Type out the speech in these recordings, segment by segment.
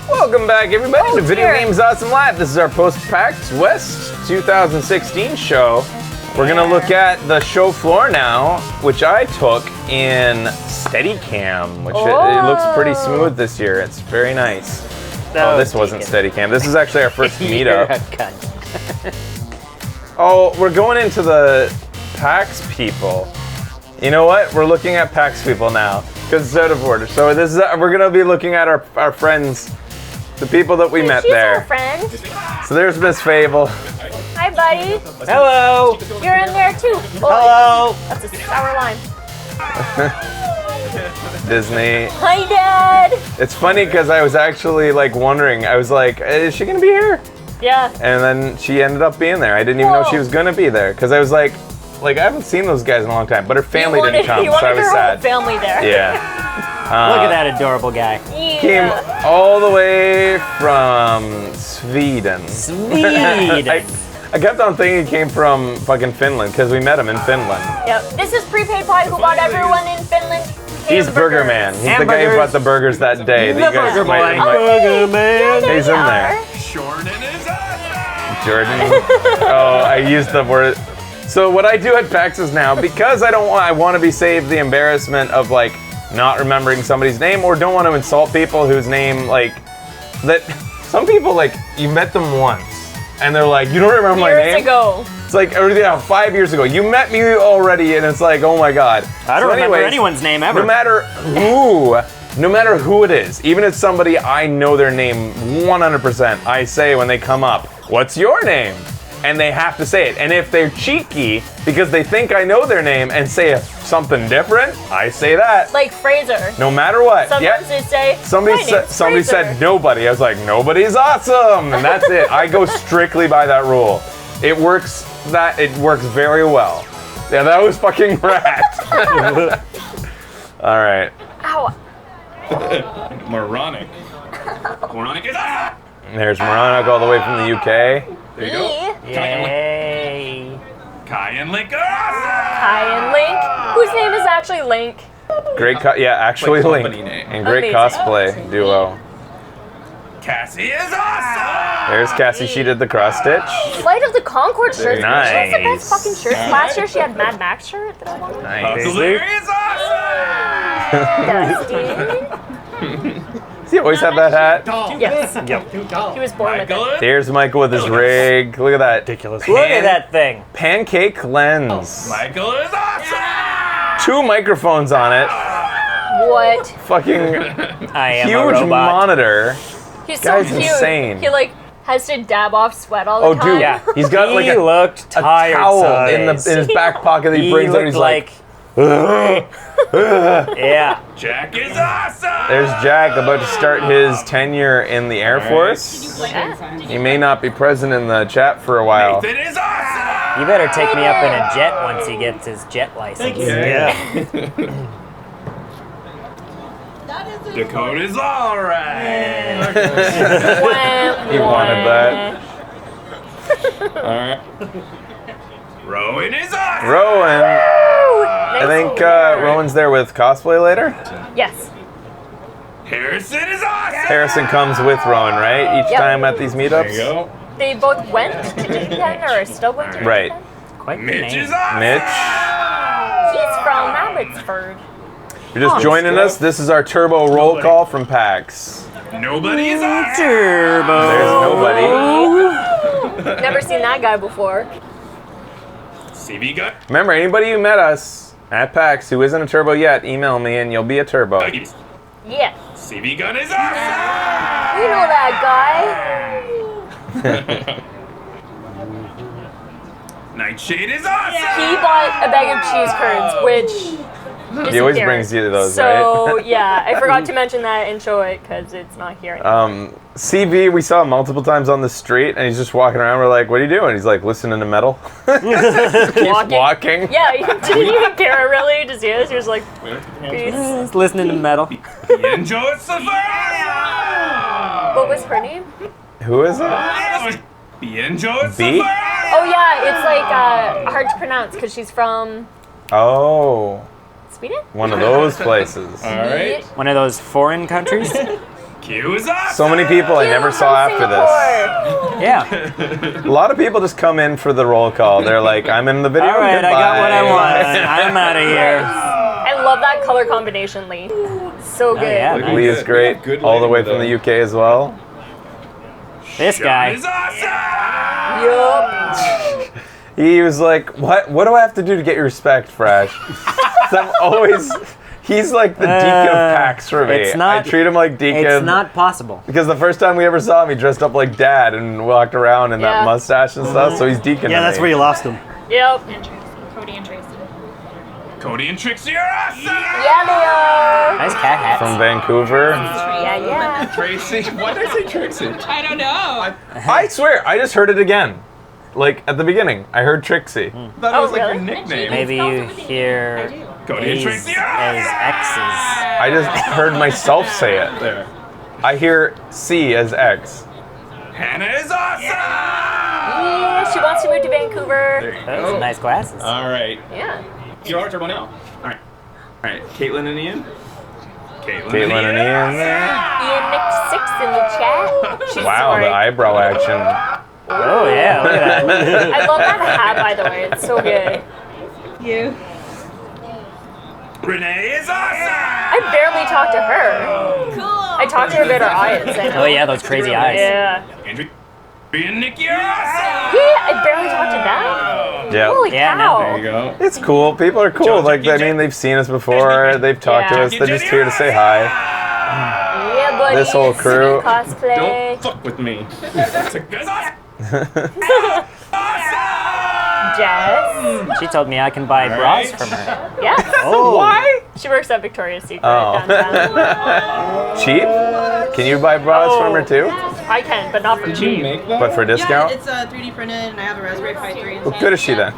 Welcome back, everybody, to Video Games Awesome Live. This is our post-PAX West 2016 show. We're going to look at the show floor now, which I took in Steadicam, which it looks pretty smooth this year. It's very nice. Oh, this wasn't Steadicam. This is actually our first meetup. Oh, we're going into the PAX people. You know what? We're looking at PAX people now, because it's out of order. So this is we're going to be looking at our friends, the people that we met there. Our friend. So there's Miss Fable. Hi, buddy. Hello. You're in there too. Hello. That's a sour line. Disney. Hi, Dad. It's funny because I was actually like wondering. I was like, is she gonna be here? Yeah. And then she ended up being there. I didn't even know she was gonna be there because I was like I haven't seen those guys in a long time. But her family didn't come, so I was sad. Family there. Yeah. Look at that adorable guy. Yeah. Came all the way from Sweden. I kept on thinking he came from fucking Finland because we met him in Finland. Yep. This is Prepaid Pie who bought everyone in Finland. He's Burger Man. He's the guy who bought the burgers that day. The Burger Boy. Burger Man. He's in there. Jordan is awesome. Jordan. Oh, I used the word. So what I do at PAX is now, because I want to be saved the embarrassment of like not remembering somebody's name, or don't want to insult people whose name that some people you met them once and they're like, you don't remember my name? Years ago. It's like 5 years ago. You met me already, and it's like, oh my god. I don't remember anyone's name ever. No matter who it is, even if somebody I know their name 100%, I say when they come up, what's your name? And they have to say it. And if they're cheeky because they think I know their name and say something different, I say that. Like Fraser. No matter what. Sometimes they say, Somebody said nobody. I was like, nobody's awesome, and that's it. I go strictly by that rule. It works very well. Yeah, that was fucking rat. All right. Ow. Moronic. Moronic is awesome. There's Moronic all the way from the UK. There you go. Yay. Kai and Link are awesome. Kai and Link, whose name is actually Link. Great, actually Link, company name. and great Amazing. cosplay duo. Cassie is awesome. There's Cassie. She did the cross stitch. Flight of the Concord shirt. Nice. She has the best fucking shirts. Last year she had Mad Max shirt that I wanted. Nice. Hustler is awesome. Does he always have that hat? Yes. Yep. He was born with it. There's Michael with his rig. Look at that. Ridiculous. Look at that thing. Pancake lens. Michael is awesome. 2 microphones on it. What? Fucking I am a huge robot. monitor. He's Guy's so cute. insane. He has to dab off sweat all the time. Dude, yeah. He's got He looked a tired. towel in his back pocket that he brings out. He's like, yeah. Jack is awesome. there's Jack about to start his tenure in the Air Force. He may not be present in the chat for a while. Nathan is awesome. You better take me up in a jet once he gets his jet license. Yeah. Dakota's all right. He wanted that. All right. Rowan is awesome. Rowan. I think Rowan's there with cosplay later. Yes. Harrison is awesome. Harrison comes with Rowan, right? Each Yep. time at these meetups. There you go. They both went to Japan or are still going to Japan. Right. Quite the Mitch name. is awesome. Mitch, He's from Abbotsford. you're just joining us. This is our turbo roll call from PAX. Nobody is awesome. Turbo. There's nobody. Never seen that guy before. CV Gun. Remember, anybody who met us at PAX who isn't a turbo yet, email me and you'll be a turbo. Duggies. Yeah. CV Gun is awesome. You know that guy. Nightshade is awesome. He bought a bag of cheese curds, which He always brings you those, right? So, yeah, I forgot to mention that and show it because it's not here anymore. CV, we saw him multiple times on the street, and he's just walking around. We're like, what are you doing? He's like, listening to metal. Keeps walking. Yeah, he didn't even care really to see us. He was like, peace. Just listening to metal. Enjoy Safari. What was her name? Who is it? Enjoy B? Safari. Oh, yeah, it's like hard to pronounce because she's from Oh, Sweden? one of those places. All right. One of those foreign countries. Q is awesome. So many people I never saw after this. Yeah. A lot of people just come in for the roll call. They're like, I'm in the video. All right, I got what I goodbye." want. I'm out of here. I love that color combination, Lee. So good. yeah. Looking Lee is good. great, Good all the way lighting, from the though. UK as well. This Sean guy. is awesome. Yup. He was like, what do I have to do to get your respect, Fresh? 'Cause I'm always, he's like the deacon of PAX for me. It's not- I treat him like deacon. It's not possible. Because the first time we ever saw him, he dressed up like dad and walked around in that Yeah. mustache and stuff, so he's deacon Yeah, to that's me. where you lost him. Yep. And Tracy. Cody and Tracy. Cody and Trixie are awesome. Yeah, they are. Nice cat hats. From Vancouver. Yeah, yeah. Tracy. Why did I say Tracy? I don't know. I swear, I just heard it again. Like, at the beginning, I heard Trixie. I thought it Oh, was like really? your nickname. Maybe you hear Cody and A's Trixie are as awesome. X's. I just heard myself say it. There. I hear C as X. Hannah is awesome. Yeah, she wants to move to Vancouver. There you Those go. are nice glasses. All right. Yeah. You are Turbo now. All right. All right. Caitlin and Ian. Caitlin and Ian there. Ian Nick 6 in the chat. She's Wow, sorry. the eyebrow action. Oh yeah, look at that. I love that hat, by the way. It's so good. You. Renee is awesome. I barely talked to her. Cool. I talked to her about her eyes. I know. Oh yeah, those crazy eyes. Yeah. Andrew and Nikki are awesome. Yeah, I barely talked to them. Yeah. Holy Yeah, no, cow. There you go. It's cool. People are cool. Joe, Like, Jackie, I mean, they've seen us before. They've talked to Yeah. us. They're just here to say hi. Yeah, buddy. This whole crew. Cosplay. Don't fuck with me. That's awesome. Jess. She told me I can buy bras from her. Yes. Oh. Why? She works at Victoria's Secret Oh. downtown. Cheap? Can you buy bras from her too? I can, but not for Did you cheap. make that? But for discount? Yeah, it's 3D printed, and I have a Raspberry Pi 3. What good is she then?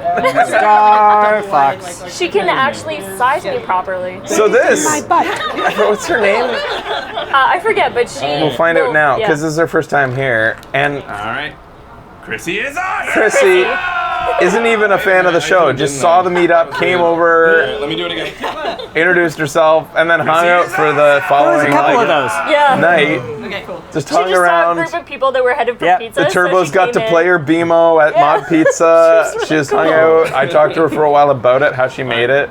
Star Fox. She can actually size me properly. So this, what's her name? I forget, but she. We'll find out now yeah. because this is her first time here, and All right. Chrissy is awesome. Chrissy isn't even a fan of the show. Just saw the meetup, came over, Let me do it again. introduced herself, and then hung out for the There was a following couple like, of those. Yeah. night. Okay, cool. Just She hung just saw a around. group of people that were headed for Yep. pizza. The Turbos so she got to came play in. her BMO at Mod Pizza. She just hung out. I talked to her for a while about it, how she made it.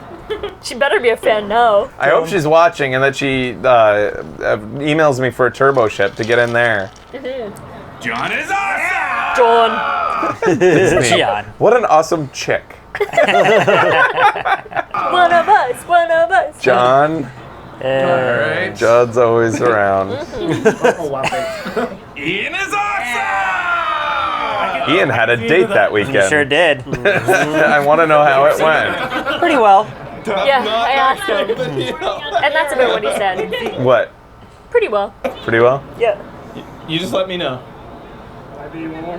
She better be a fan now. I hope she's watching and that she emails me for a turbo ship to get in there. John is awesome. John. John. What an awesome chick. One of us. One of us. John. Alright. Judd's always around. Ian is awesome. Ian had a date that You weekend. sure did. I want to know how it went. Pretty well. Yeah, I asked him. And that's about what he said. What? Pretty well. Pretty well? Yeah. You just let me know.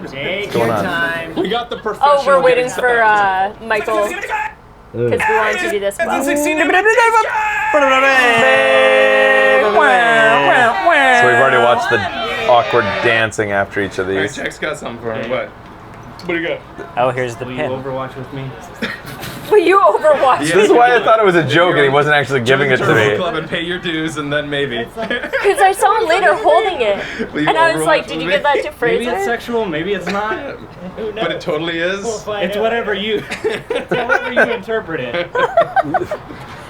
Take going on? We got the professional. Oh, we're waiting getting for stuff. Michael because we wanted to do this well. 2016 So we've already watched the awkward dancing after each of Alright, these. Jack's got something for me. What? What do you got? Oh, here's the Will you pin. Overwatch with me? Will you overwatch This is why I thought it was a joke and he wasn't actually giving it to Turbo me. Club and pay your dues, and then maybe. Because I saw him later holding it. Will you And I was Overwatch like, with did you me? give that to Maybe Fraser? it's sexual, maybe it's not. Who knows? But it totally is. It's whatever you, however you interpret it.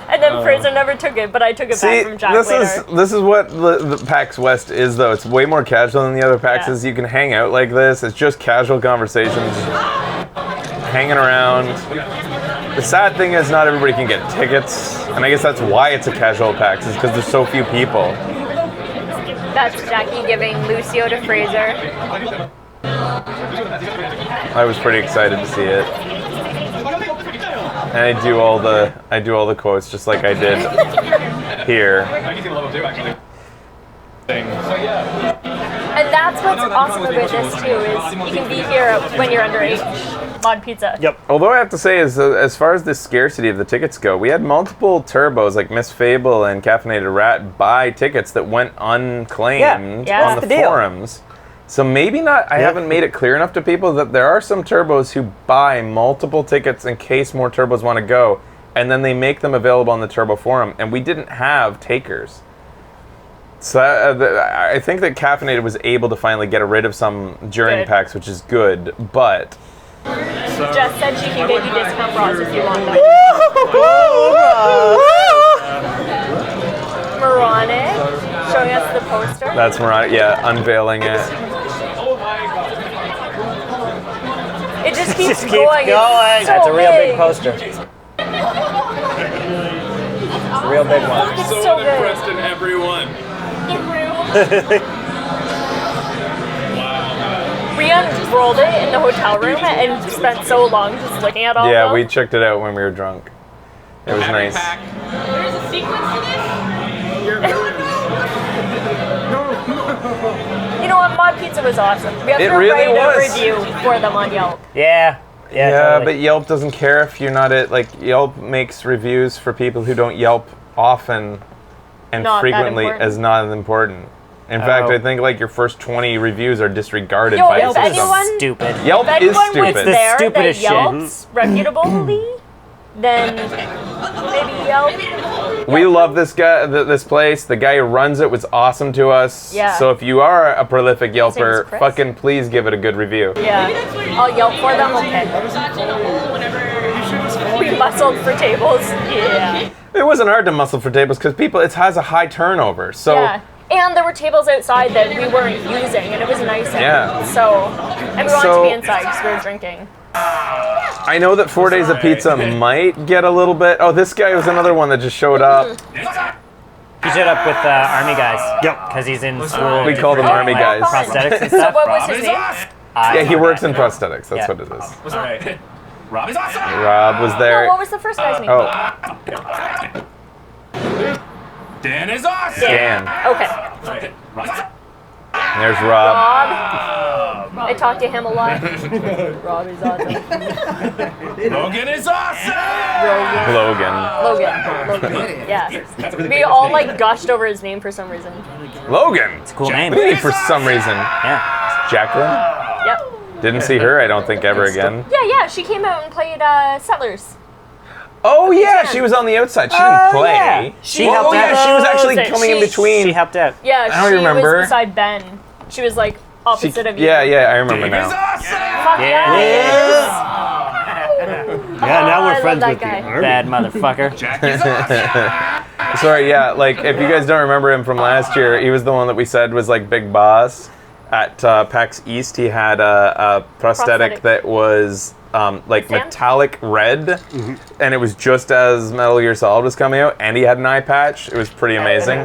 And then Fraser never took it, but I took it See, back from Jack later. this is what the PAX West is, though. It's way more casual than the other PAXs. Yeah. You can hang out like this. It's just casual conversations, hanging around. The sad thing is not everybody can get tickets, and I guess that's why it's a casual PAX, is because there's so few people. That's Jackie giving Lucio to Fraser. I was pretty excited to see it. And I do all the quotes just like I did here. And that's what's awesome about this too, is you can be here when you're underage. Mod Pizza. Yep. Although I have to say, as far as the scarcity of the tickets go, we had multiple turbos like Miss Fable and Caffeinated Rat buy tickets that went unclaimed Yeah, on that's the the deal. forums. So maybe not. I haven't made it clear enough to people that there are some turbos who buy multiple tickets in case more turbos want to go, and then they make them available on the turbo forum. And we didn't have takers. So I think that Caffeinated was able to finally get rid of some during Good. PAX, which is good, but Jess said she can get you discount bras if you want them. Moronic showing us the poster. that's moronic. Yeah, unveiling it. It just keeps Just keeps going. going. It's so That's a real big big poster. It's a real big one. It's so good. Preston, everyone. We unrolled it in the hotel room and spent so long just looking at all of Yeah, them. we checked it out when we were drunk. It was nice. There's a sequence to this? You know what? Mod Pizza was awesome. We have It to really write was. a review for them on Yelp. Yeah. Yeah, Yeah, totally. but Yelp doesn't care if you're not at, like, Yelp makes reviews for people who don't Yelp often and Not that frequently important. as not as important. In fact, Oh. I think, like, your first 20 reviews are disregarded Yo, by if the system. anyone- Stupid. Yelp If is anyone was stupid. It's the there that stupidest shit. Yelps reputably, then maybe Yelp. We love this guy, this place. The guy who runs it was awesome to us. Yeah. So if you are a prolific name is Yelper, Chris. fucking please give it a good review. Yeah. I'll Yelp for them. Okay. We muscled for tables. Yeah. It wasn't hard to muscle for tables because it has a high turnover. So Yeah. And there were tables outside that we weren't using, and it was nice. out. Yeah. So, and we wanted So- to be inside because we were drinking. I know that 4 days of pizza might get a little bit. Oh, this guy was another one that just showed up. He showed up with Army guys. Yep. Because he's in school. We call them for, Army like, guys. Prosthetics and So stuff. what was Rob his is name? awesome. Yeah, he works in Yeah. prosthetics. That's Yeah. what it is. All right. Rob is awesome. Rob was No, there. what was the first guy's name? Oh, Dan is awesome. Dan. Okay. Rob is awesome. There's Rob. Rob. I talked to him a lot. Rob is awesome. Logan is awesome. Logan. Logan. Yeah. We all like gushed over his name for some reason. Logan. Cool name. Really, for some reason. Yeah. Jacqueline? Yep. Didn't see her, I don't think, ever again. Yeah. She came out and played Settlers. Oh, yeah, she was on the outside. She didn't play. yeah. She Oh, helped yeah, out. she was actually She- coming in she- between. She helped out. Yeah, I don't she remember. was beside Ben. She was like opposite of you. Yeah, I remember Dave is now. awesome. Fuck yeah. Yeah, now I we're love friends that with guy. the army. Bad motherfucker. Jack is awesome. Sorry, yeah, like, if you guys don't remember him from last year, he was the one that we said was, like, Big Boss. At PAX East, he had a prosthetic that was, like, Sand? metallic red, and it was just as Metal Gear Solid was coming out, and he had an eye patch. It was pretty amazing.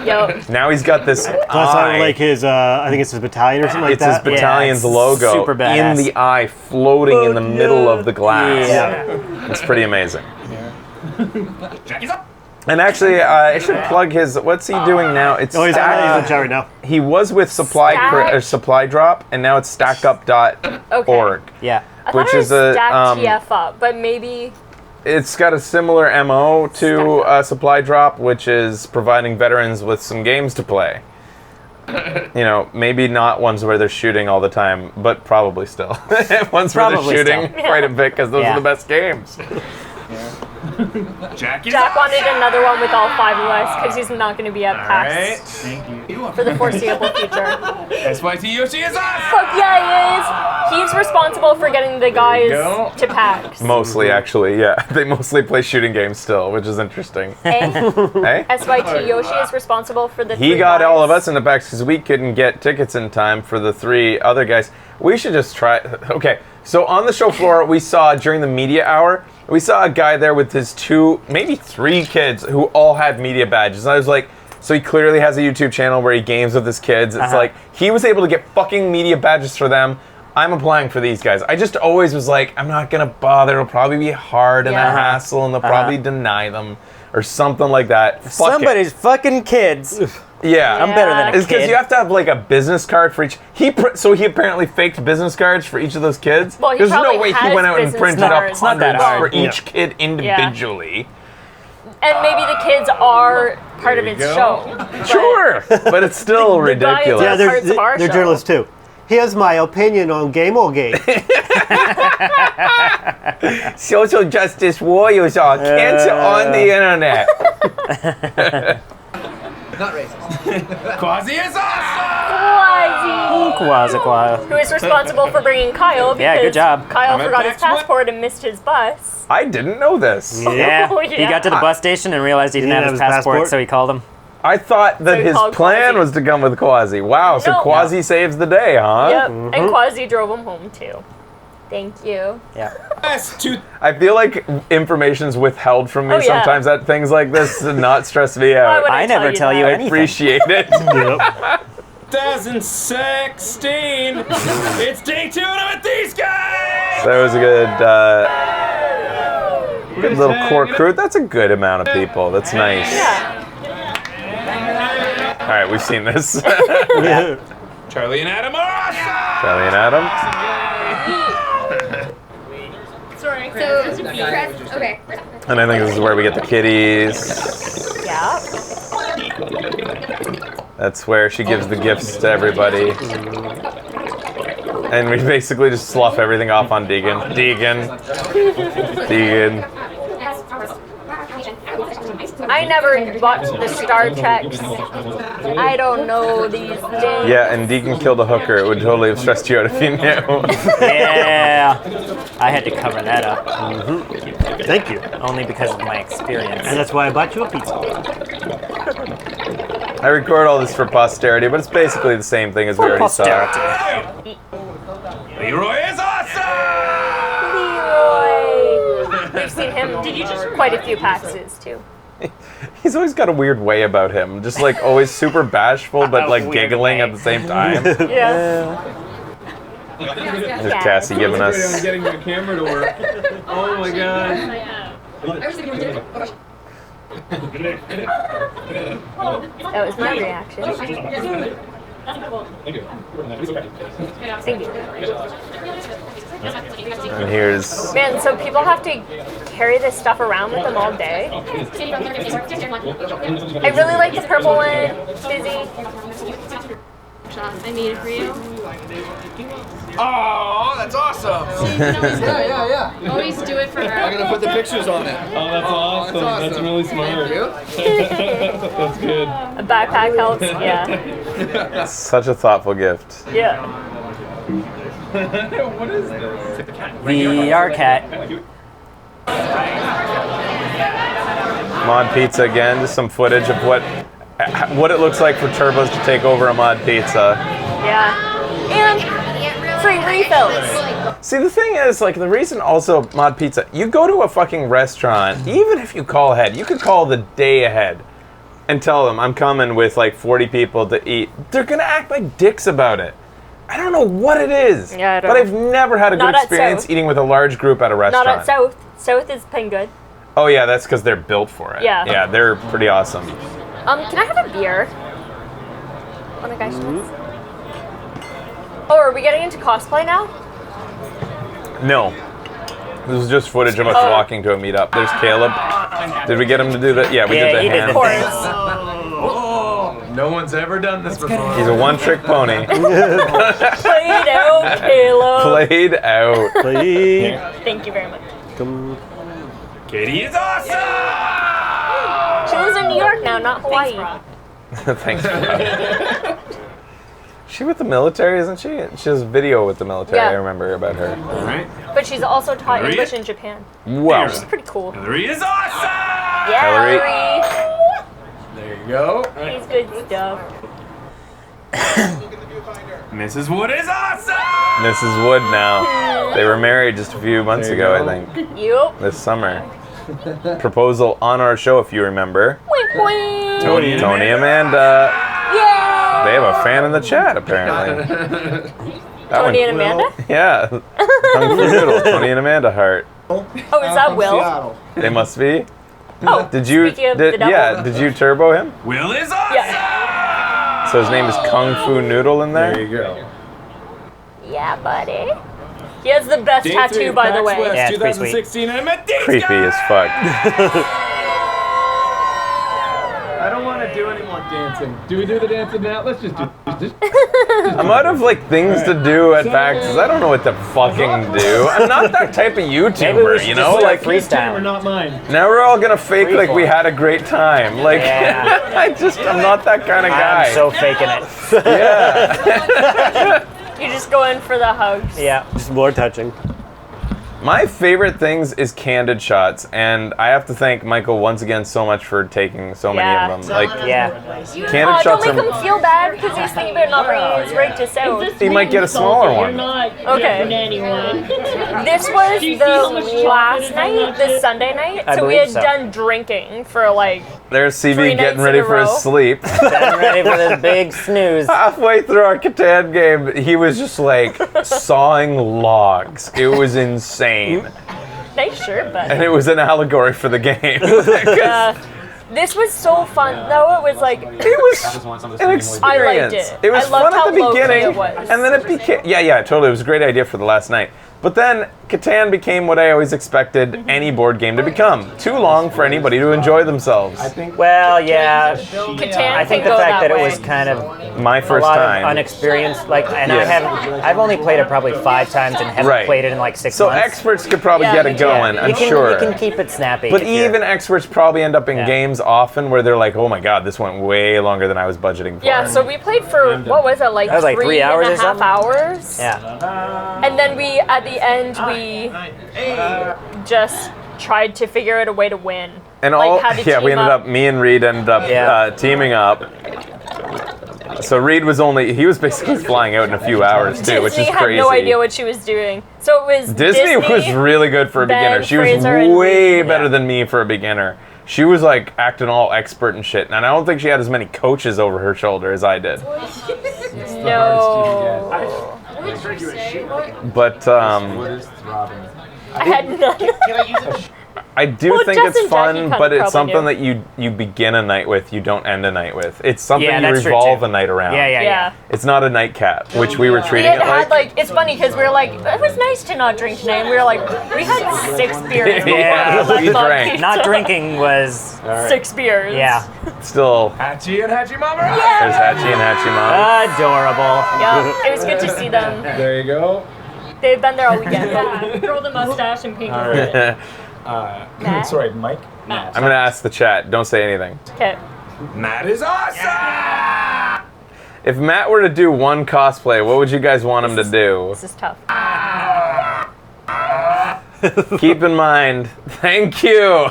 Yep. Now he's got this That's eye. like his, I think it's his battalion or something like It's his that. battalion's it's logo super in badass. the eye, floating in the middle of the glass. Yeah. It's pretty amazing. Jack is awesome. And actually, I should plug his. What's he doing now? It's Oh, he's in Stack- the chat right now. He was with Supply Drop, and now it's StackUp.org. Yeah. I Which thought it is was a, Stack um, TF up, but maybe. It's got a similar MO to Supply Drop, which is providing veterans with some games to play. You know, maybe not ones where they're shooting all the time, but probably still. Ones where Probably they're shooting still. quite a bit because those Yeah. are the best games. Jack is Jack wanted awesome. another one with all 5 of us because he's not going to be at PAX Thank you. for the foreseeable future. SYT Yoshi is awesome. Fuck yeah, he is. He's responsible for getting the guys go. to PAX. Mostly, actually, yeah. They mostly play shooting games still, which is interesting. Eh? Hey? SYT Yoshi is responsible for the He 3 got guys. all of us into PAX because we couldn't get tickets in time for the 3 other guys. We should just try. Okay, so on the show floor, we saw during the media hour, we saw a guy there with his 2, maybe 3 kids who all had media badges. And I was like, so he clearly has a YouTube channel where he games with his kids. It's like, he was able to get fucking media badges for them. I'm applying for these guys. I just always was like, I'm not gonna bother. It'll probably be hard and a Yeah. hassle, and they'll probably deny them or something like that. Fuck it. Somebody's fucking kids. Yeah. I'm better than a It's because kid. you have to have like a business card for each. So he apparently faked business cards for each of those kids. Well, he There's no probably way he has went out and business printed up cards. It's not that hundreds hard. for each kid individually. And maybe the kids are part of its show. Sure, but it's still The guy is ridiculous. Yeah, parts of our they're show. journalists too. Here's my opinion on Gamergate. Social justice warriors are cancer on the internet. Not racist. Quasi is awesome! Quasi. Who is responsible for bringing Kyle because Yeah, good job. Kyle I'm at forgot his PAX one. passport and missed his bus. I didn't know this. Yeah. Oh, He yeah. got to the bus station and realized he didn't have his passport, so he called him. I thought that he his called plan Quasi. was to come with Quasi. Wow, so No. Quasi saves the day, huh? Yep, and Quasi drove him home too. Thank you. Yeah. I feel like information's withheld from me Oh, yeah. sometimes at things like this to not stress me Why out. would I never tell you I anything. appreciate it. Yep. 2016. It's day 2 and I'm at these guys. That was a good little core crew. That's a good amount of people. That's nice. Yeah. All right, we've seen this. Charlie and Adam are awesome. Charlie and Adam. Sorry. So, okay. And I think this is where we get the kitties. Yeah. That's where she gives the gifts to everybody. And we basically just slough everything off on Deegan. Deegan. I never watched the Star Treks. I don't know these things. Yeah, and Deegan killed a hooker. It would totally have stressed you out if you knew. Yeah. I had to cover that up. Thank you. Only because of my experience. And that's why I bought you a pizza. I record all this for posterity, but it's basically the same thing as we already saw. Leroy is awesome. Leroy. We've seen him quite a few PAXs too. He's always got a weird way about him. Just like always super bashful, but like Weird giggling way. at the same time. Yeah. There's Cassie giving us. Getting the camera to work. Oh my god. That was my reaction. Thank you. And here's Man, so people have to carry this stuff around with them all day. I really like the purple one. Busy. I made it for you. Oh, that's awesome. Yeah. Always do it for I'm her. gonna put the pictures on it. Oh, that's awesome. That's really smart. Thank That's good. A backpack helps. Yeah. such a thoughtful gift. Yeah. What is this? VR cat. Mod Pizza again. Just some footage of what it looks like for turbos to take over a Mod Pizza. Yeah. And free refills. See, the thing is, like, the reason also Mod Pizza, you go to a fucking restaurant, even if you call ahead, you could call the day ahead and tell them, I'm coming with like 40 people to eat. They're gonna act like dicks about it. I don't know what it is, Yeah, I don't but know. I've never had a good Not at experience South. eating with a large group at a restaurant. Not at South. South is been good. Oh yeah, that's because they're built for it. Yeah. Yeah, they're pretty awesome. Can I have a beer? On the guy's chest. Oh, are we getting into cosplay now? No. This is just footage of us Oh. walking to a meetup. There's Caleb. Did we get him to do that? Yeah, we Yeah, did the he did hand. the Of course. No one's ever done this before. He's a one-trick pony. Played out, Caleb. Played out. Please. Thank you very much. Come. Katie is awesome. She lives in New York now, not Hawaii. Thanks for that. She with the military, isn't she? She has video with the military. Yeah. I remember about her. All right. But she's also taught Hillary? English in Japan. Wow. She's pretty cool. Hillary is awesome. Yeah, Hillary. Hillary. There you go. He's good stuff. Mrs. Wood is awesome. Mrs. Wood now. They were married just a few months ago, I think. Yup. This summer. Proposal on our show, if you remember. Wink, wink. Tony and Amanda. Yeah. They have a fan in the chat, apparently. That Tony one- and Amanda? Yeah. Kung Fu Noodle. Tony and Amanda Heart. Oh, is that Will? They must be. Oh, Did you? speaking of the devil. Yeah. Did you turbo him? Will is awesome. Yeah. So his name is Kung Fu Noodle in there. There you go. Yeah, buddy. He has the best Day tattoo, 3 of by the PAX way. West Yeah, it's pretty sweet. 2016, and I'm at these Creepy guys. as fuck. I don't want to do any more dancing. Do we do the dancing now? Let's just do this. I'm out of like things to do at PAX 'cause I don't know what to fucking do. I'm not that type of Maybe we YouTuber, should you just know? start Like We're freestyle. not mine. now we're all gonna fake like we had a great time. Like Yeah. I'm not that kind of guy. I'm so faking it. Yeah. You just go in for the hugs. Yeah. Just more touching. My favorite things is candid shots, and I have to thank Michael once again so much for taking so many Yeah. of them. Like Yeah. candid Oh, don't shots make him are. feel bad because he's thinking about not bringing his rig to South. He might get a smaller one. Okay. This was the last night, the Sunday night. I So we believe had so. done drinking for like There's 3 CB getting nights ready in a for his row. sleep. Getting ready for this big snooze. Halfway through our Catan game, he was just like sawing logs. It was insane. nice shirt, but And it was an allegory for the game. this was so fun. Though it was like It was an experience. I liked it. It was I loved fun at how the low-key beginning, it was. and then it became totally. It was a great idea for the last night. But then Catan became what I always expected any board game to become. Too long for anybody to enjoy themselves. Well, yeah. Catan I think can the go fact that it way. was kind of My a first lot time. of unexperienced, like, and Yeah. I've only played it probably 5 times and haven't Right. played it in like 6 So months. experts could probably Yeah, get me it too. going, I'm you can, sure. You can keep it snappy. But if you're- even experts probably end up in Yeah. games often where they're like, oh my god, this went way longer than I was budgeting for. Yeah, so we played for what was it, like That was like 3 hours or 3.5 something? hours? Yeah. And then we, at the end, we just tried to figure out a way to win. And Like, all, how to yeah, we team ended up. up, me and Reed ended up Yeah. teaming up. So Reed he was basically flying out in a few hours too, which Disney is had crazy. no idea what she was doing. So it was Disney was really good for a Ben, beginner. She was Fraser, and way Reed. better than me for a beginner. She was like acting all expert and shit, and I don't think she had as many coaches over her shoulder as I did. No. But I had none. I do Well, think Jess it's and Jackie fun, kinda but it's probably something knew. that you begin a night with, you don't end a night with. It's something Yeah, you that's true, revolve too. a night around. Yeah. Yeah. It's not a nightcap, which we were We treating had it had like. it's funny because we were like, it was nice to not drink tonight. And we were like, we had 6 beers. before Yeah, left we on drank. pizza. Not drinking was 6 beers. yeah, Still, Hachi and Hachi Mama. there's Hachi and Hachi Mom. adorable. Yeah, it was good to see them. There you go. They've been there all weekend. Grow the mustache and pink hair. Matt? Sorry, Mike. I'm gonna ask the chat. Don't say anything. Okay. Matt is awesome. If Matt were to do one cosplay, what would you guys want him to do? This is tough. Keep in mind, thank you.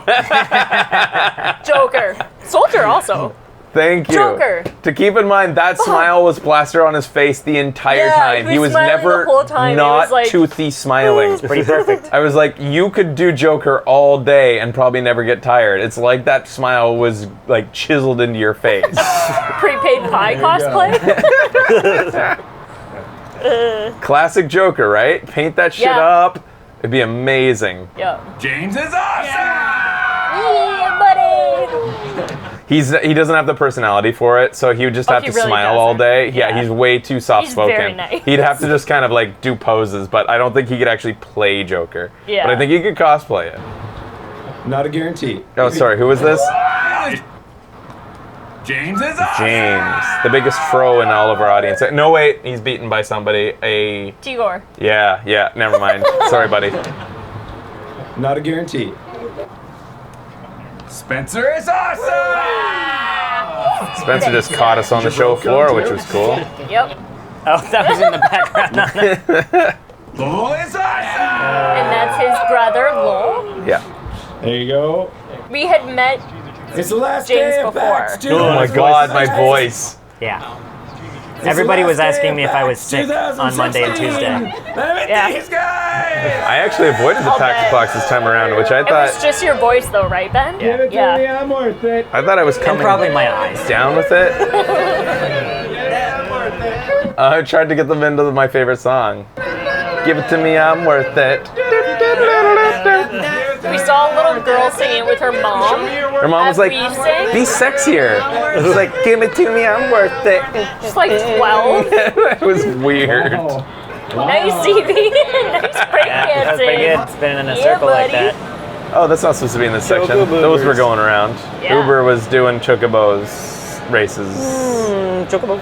Joker. Soldier also. Thank you. Joker. To keep in mind, that smile was plastered on his face the entire Yeah, time. he was smiling never the whole time. He not was like, toothy smiling. Pretty perfect. I was like, you could do Joker all day and probably never get tired. It's like that smile was like chiseled into your face. Prepaid pie cosplay. Classic Joker, right? Paint that shit Yeah. up. It'd be amazing. Yeah. James is awesome. Yeah, buddy. He doesn't have the personality for it, so he would just have he to really smile all doesn't. day. Yeah, Yeah. he's way too soft-spoken. very nice. He'd have to just kind of like do poses, but I don't think he could actually play Joker. Yeah. But I think he could cosplay it. Not a guarantee. Oh, sorry, who was this? James is awesome. James, the biggest fro in all of our audience. No, wait, he's beaten by somebody. Tigor. Yeah, never mind. Sorry, buddy. Not a guarantee. Spencer is awesome. Spencer just caught us on the show floor, which was cool. Yep. Oh, that was in the background. Lowell is awesome. And that's his brother, Lowell. Yeah. There you go. We had met It's the last James day of before. PAX, dude. Oh my God, my voice. Yeah. Everybody was asking me if I was sick on Monday and Tuesday. Yeah. These guys. I actually avoided the I'll PAX bet. box this time around, which I It was thought just your voice, though, right, Ben? Give it to Yeah. me, I'm worth it. I thought I was And coming probably my eyes. down with it. I tried to get them into my favorite song. Give it to me, I'm worth it. We saw a little girl singing with her mom. Her mom was As like, we sing. be sexier. It was like, give it to me, I'm worth it. She's like 12. It was weird. Nice CV. Nice break Yeah, that's dancing. pretty good. Spinning in a Yeah, circle like buddy. that. Oh, that's not supposed to be in this section. Chocoboobers. Those were going around. Yeah. Uber was doing chocobos. races. Chocobo.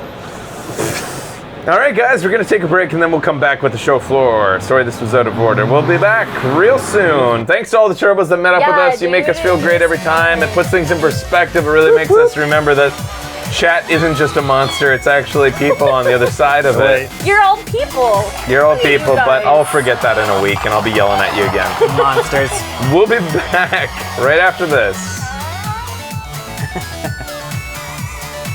All right, guys, we're gonna take a break and then we'll come back with the show floor. Sorry, this was out of order. We'll be back real soon. Thanks to all the turbos that met up with Yeah, us. You make us feel great every time. It puts things in perspective. It really makes us remember that chat isn't just a monster. It's actually people on the other side of it. You're all people. You're all Look at you people, but guys. I'll forget that in a week and I'll be yelling at you again. Monsters. We'll be back right after this.